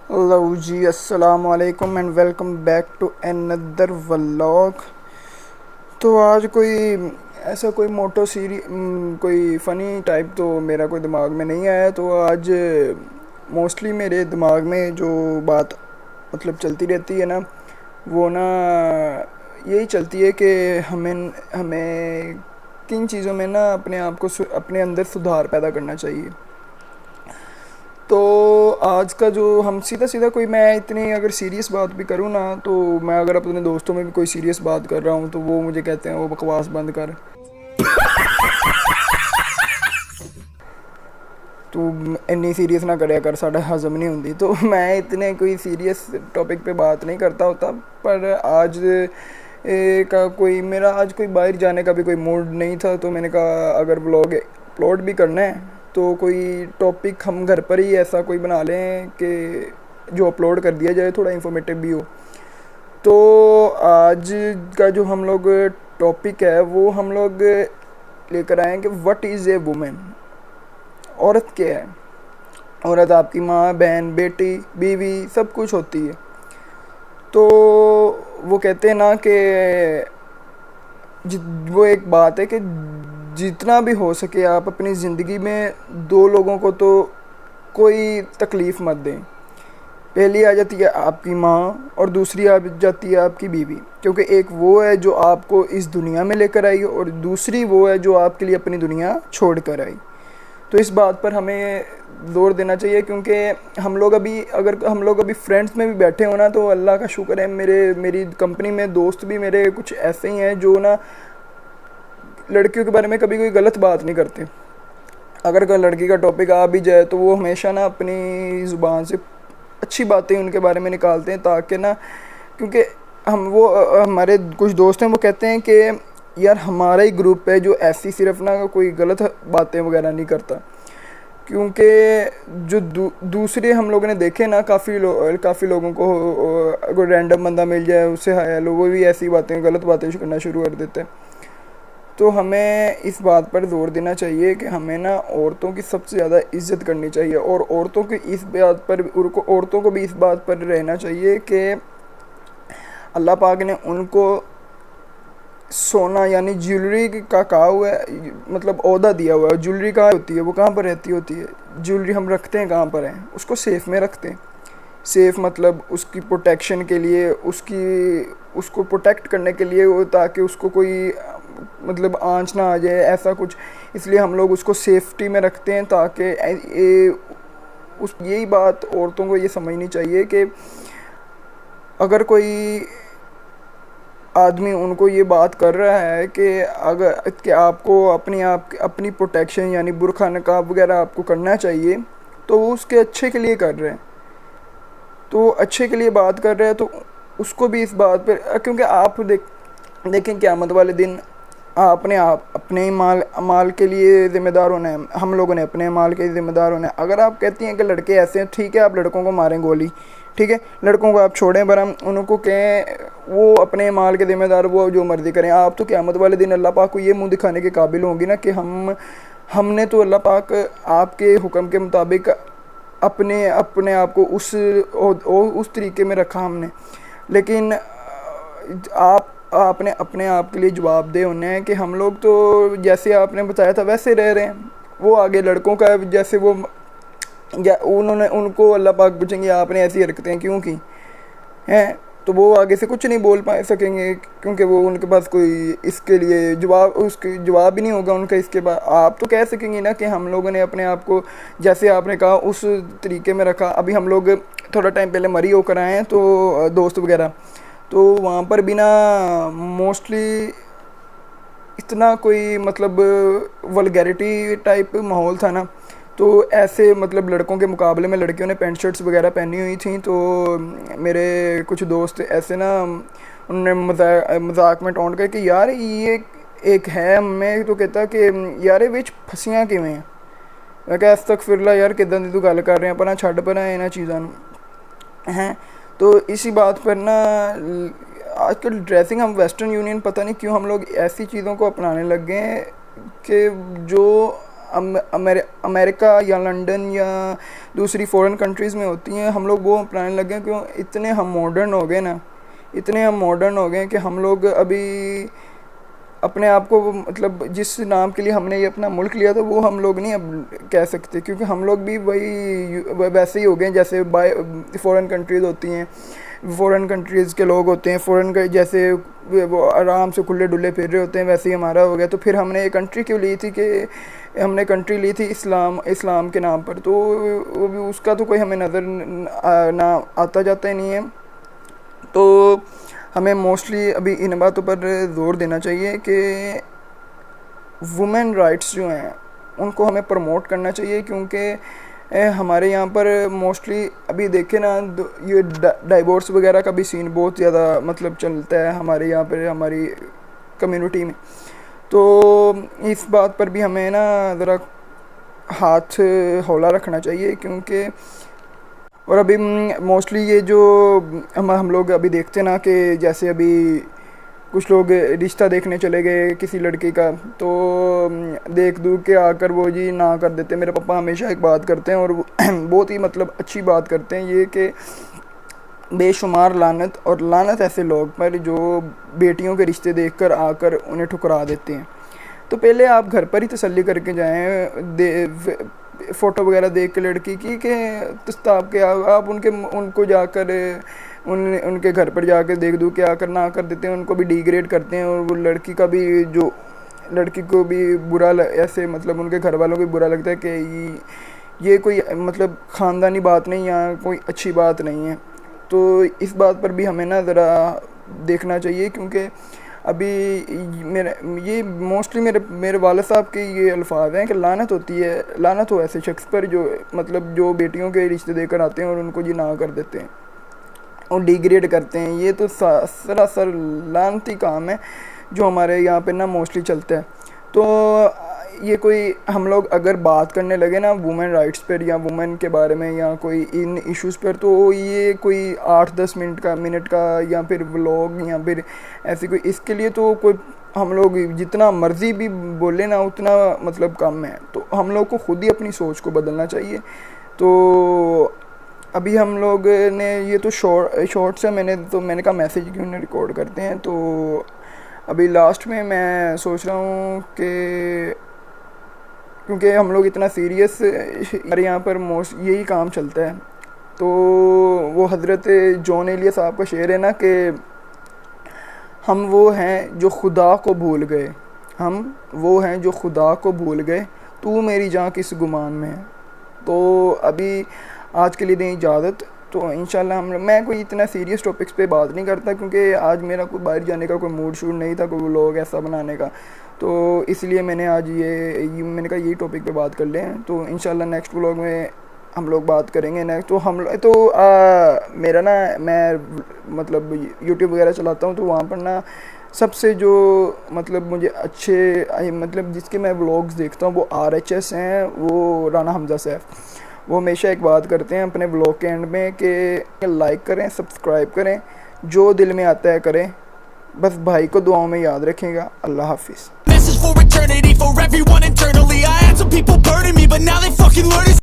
Hello ji, अस्सलाम वालेकुम and welcome back to another vlog. तो आज कोई ऐसा कोई मोटो कोई फ़नी टाइप तो मेरा कोई दिमाग में नहीं आया। तो आज मोस्टली मेरे दिमाग में जो बात मतलब चलती रहती है ना, वो ना यही चलती है कि हमें हमें किन चीज़ों में ना अपने आप को अपने अंदर सुधार पैदा करना चाहिए। तो आज का जो हम सीधा सीधा कोई मैं इतनी अगर सीरियस बात भी करूँ ना, तो मैं अगर अपने दोस्तों में भी कोई सीरियस बात कर रहा हूँ तो वो मुझे कहते हैं वो बकवास बंद कर, तू इन्नी सीरियस ना करया कर, साढ़ा हजम नहीं होंगी। तो मैं इतने कोई सीरियस टॉपिक पे बात नहीं करता होता। पर आज का कोई मेरा आज कोई बाहर जाने का भी कोई मूड नहीं था, तो मैंने कहा अगर व्लॉग अपलोड भी करना है तो कोई टॉपिक हम घर पर ही ऐसा कोई बना लें कि जो अपलोड कर दिया जाए, थोड़ा इन्फॉर्मेटिव भी हो। तो आज का जो हम लोग टॉपिक है वो हम लोग लेकर आए हैं कि व्हाट इज़ ए वुमेन। औरत क्या है? औरत आपकी माँ, बहन, बेटी, बीवी सब कुछ होती है। तो वो कहते हैं ना कि वो एक बात है कि जितना भी हो सके आप अपनी ज़िंदगी में दो लोगों को तो कोई तकलीफ़ मत दें। पहली आ जाती है आपकी माँ और दूसरी आ जाती है आपकी बीवी, क्योंकि एक वो है जो आपको इस दुनिया में लेकर आई और दूसरी वो है जो आपके लिए अपनी दुनिया छोड़ कर आई। तो इस बात पर हमें ज़ोर देना चाहिए, क्योंकि हम लोग अभी फ्रेंड्स में भी बैठे हो ना, तो अल्लाह का शुक्र है मेरी कंपनी में दोस्त भी मेरे कुछ ऐसे ही हैं जो ना लड़कियों के बारे में कभी कोई गलत बात नहीं करते। अगर कोई लड़की का टॉपिक आ भी जाए तो वो हमेशा ना अपनी ज़ुबान से अच्छी बातें उनके बारे में निकालते हैं, ताकि ना, क्योंकि हमारे कुछ दोस्त हैं वो कहते हैं कि यार हमारा ही ग्रुप है जो ऐसी सिर्फ ना कोई गलत बातें वगैरह नहीं करता। क्योंकि जो दूसरे हम लोगों ने देखे ना, काफ़ी लोगों को अगर रैंडम बंदा मिल जाए उससे हाय हेलो, वो भी ऐसी बातें गलत बातें करना शुरू कर देते हैं। तो हमें इस बात पर ज़ोर देना चाहिए कि हमें ना औरतों की सबसे ज़्यादा इज़्ज़त करनी चाहिए, और औरतों को भी इस बात पर रहना चाहिए कि अल्लाह पाक ने उनको सोना यानी ज्वेलरी का कहा हुआ है, मतलब ओहदा दिया हुआ है। ज्वेलरी कहाँ होती है, वो कहाँ पर रहती होती है? ज्वेलरी हम रखते हैं कहाँ पर है? उसको सेफ़ में रखते हैं। सेफ़ मतलब उसकी प्रोटेक्शन के लिए, उसको प्रोटेक्ट करने के लिए, वो ताकि उसको कोई मतलब आंच ना आ जाए, ऐसा कुछ। इसलिए हम लोग उसको सेफ्टी में रखते हैं, ताकि यही बात औरतों को ये समझनी चाहिए कि अगर कोई आदमी उनको ये बात कर रहा है कि आपको अपनी प्रोटेक्शन यानी बुर्का नकाब वगैरह आपको करना चाहिए, तो वो उसके अच्छे के लिए कर रहे हैं। तो अच्छे के लिए बात कर रहे हैं तो उसको भी इस बात पर, क्योंकि आप देखें क़यामत वाले दिन आप अपने ही माल के लिए ज़िम्मेदार होना है, हम लोगों ने अपने माल के लिए ज़िम्मेदार होना है। अगर आप कहती हैं कि लड़के ऐसे हैं, ठीक है आप लड़कों को मारें गोली, ठीक है लड़कों को आप छोड़ें, पर हम उनको कहें वो अपने माल के ज़िम्मेदार, वो जो मर्ज़ी करें। आप तो क़यामत वाले दिन अल्लाह पाक को ये मुंह दिखाने के काबिल होंगी ना कि हमने तो अल्लाह पाक आपके हुक्म के मुताबिक अपने अपने आप को उस तरीके में रखा हमने, लेकिन आपने अपने आप के लिए जवाबदेह होना है कि हम लोग तो जैसे आपने बताया था वैसे रह रहे हैं। वो आगे लड़कों का जैसे वो या उनको अल्लाह पाक पूछेंगे आपने ऐसी हरकतें क्यों की हैं, तो वो आगे से कुछ नहीं बोल सकेंगे, क्योंकि वो उनके पास कोई इसके लिए जवाब ही नहीं होगा उनका। इसके बाद आप तो कह सकेंगे ना कि हम लोगों ने अपने आप को जैसे आपने कहा उस तरीके में रखा। अभी हम लोग थोड़ा टाइम पहले मरी होकर आए हैं, तो दोस्त वगैरह, तो वहाँ पर भी ना मोस्टली इतना कोई मतलब वल्गैरिटी टाइप माहौल था ना, तो ऐसे मतलब लड़कों के मुकाबले में लड़कियों ने पैंट शर्ट्स वगैरह पहनी हुई थी। तो मेरे कुछ दोस्त ऐसे ना उन्होंने मजाक में टोंट कर कि यार ये एक है, मैं तो कहता कि यार ये विच फसियाँ किवें हैं। मैं कहा अस्तगफिरुल्लाह यार किदां दी तू गल कर रहे हैं, पर छड्ड पर इन्हां चीज़ां नूं हैं। तो इसी बात पर ना आजकल ड्रेसिंग हम वेस्टर्न यूनियन पता नहीं क्यों हम लोग ऐसी चीज़ों को अपनाने लग गए हैं कि जो अमेरिका या लंदन या दूसरी फॉरेन कंट्रीज़ में होती हैं, हम लोग वो अपनाने लगे हैं। क्यों? इतने हम मॉडर्न हो गए ना, इतने हम मॉडर्न हो गए कि हम लोग अभी अपने आप को मतलब जिस नाम के लिए हमने ये अपना मुल्क लिया था वो हम लोग नहीं अब कह सकते, क्योंकि हम लोग भी वही वैसे ही हो गए जैसे बाय फॉरेन कंट्रीज़ होती हैं, फॉरेन कंट्रीज़ के लोग होते हैं, फॉरेन के जैसे वो आराम से खुले डुले फिर रहे होते हैं, वैसे ही हमारा हो गया। तो फिर हमने ये कंट्री क्यों ली थी कि हमने कंट्री ली थी इस्लाम के नाम पर, तो उसका तो कोई हमें नज़र ना आता जाता ही नहीं है। तो हमें मोस्टली अभी इन बातों पर ज़ोर देना चाहिए कि वुमेन राइट्स जो हैं उनको हमें प्रमोट करना चाहिए, क्योंकि हमारे यहाँ पर मोस्टली अभी देखें ना ये डाइवोर्स वगैरह का भी सीन बहुत ज़्यादा मतलब चलता है हमारे यहाँ पर, हमारी कम्युनिटी में। तो इस बात पर भी हमें ना ज़रा हाथ हौला रखना चाहिए, क्योंकि और अभी मोस्टली ये जो हम लोग अभी देखते ना कि जैसे अभी कुछ लोग रिश्ता देखने चले गए किसी लड़की का, तो देख दूँ के आकर वो जी ना कर देते। मेरे पापा हमेशा एक बात करते हैं और बहुत ही मतलब अच्छी बात करते हैं, ये कि बेशुमार लानत ऐसे लोग पर जो बेटियों के रिश्ते देखकर आकर उन्हें ठुकरा देते हैं। तो पहले आप घर पर ही तसल्ली करके जाएं, फ़ोटो वगैरह देख के लड़की की के तस्ताब के आप उनको जाकर उनके घर पर जाकर देख दो क्या आकर ना कर देते हैं, उनको भी डिग्रेड करते हैं। और वो लड़की का भी जो लड़की को भी बुरा ऐसे मतलब उनके घर वालों को भी बुरा लगता है कि ये कोई मतलब ख़ानदानी बात नहीं या कोई अच्छी बात नहीं है। तो इस बात पर भी हमें ना ज़रा देखना चाहिए, क्योंकि अभी ये मोस्टली मेरे वालिद साहब के ये अल्फाज हैं कि लानत होती है, लानत हो ऐसे शख्स पर जो मतलब जो बेटियों के रिश्ते देकर आते हैं और उनको जी ना कर देते हैं और डिग्रेड करते हैं। ये तो सरासर लानती काम है जो हमारे यहाँ पे ना मोस्टली चलता है। तो ये कोई हम लोग अगर बात करने लगे ना वुमेन राइट्स पर या वुमेन के बारे में या कोई इन इश्यूज़ पर, तो ये कोई 8-10 मिनट का या फिर व्लॉग या फिर ऐसी कोई, इसके लिए तो कोई हम लोग जितना मर्ज़ी भी बोले ना उतना मतलब कम है। तो हम लोग को ख़ुद ही अपनी सोच को बदलना चाहिए। तो अभी हम लोग ने ये तो शॉर्ट्स है, मैंने कहा मैसेज क्यों नहीं रिकॉर्ड करते हैं। तो अभी लास्ट में मैं सोच रहा हूँ कि क्योंकि हम लोग इतना सीरियस हमारे यहाँ पर मोस्ट यही काम चलता है, तो वो हज़रत जॉन एलिया साहब का शेर है ना कि हम वो हैं जो खुदा को भूल गए, हम वो हैं जो खुदा को भूल गए, तू मेरी जान किस गुमान में है। तो अभी आज के लिए दें इजाज़त। तो इंशाल्लाह मैं कोई इतना सीरियस टॉपिक्स पे बात नहीं करता, क्योंकि आज मेरा कोई बाहर जाने का कोई मूड शूड नहीं था, कोई व्लॉग ऐसा बनाने का। तो इसलिए मैंने आज मैंने कहा यही टॉपिक पे बात कर लें। तो इंशाल्लाह नेक्स्ट व्लॉग में हम लोग बात करेंगे। नेक्स्ट तो मेरा ना मैं मतलब यूट्यूब वगैरह चलाता हूँ, तो वहाँ पर ना सबसे जो मतलब मुझे अच्छे मतलब जिसके मैं व्लॉग्स देखता हूँ वो RHS हैं, वो राना हमज़ा सैफ। वो हमेशा एक बात करते हैं अपने व्लॉग के एंड में कि लाइक करें, सब्सक्राइब करें, जो दिल में आता है करें, बस भाई को दुआओं में याद रखेगा। अल्लाह हाफिज़।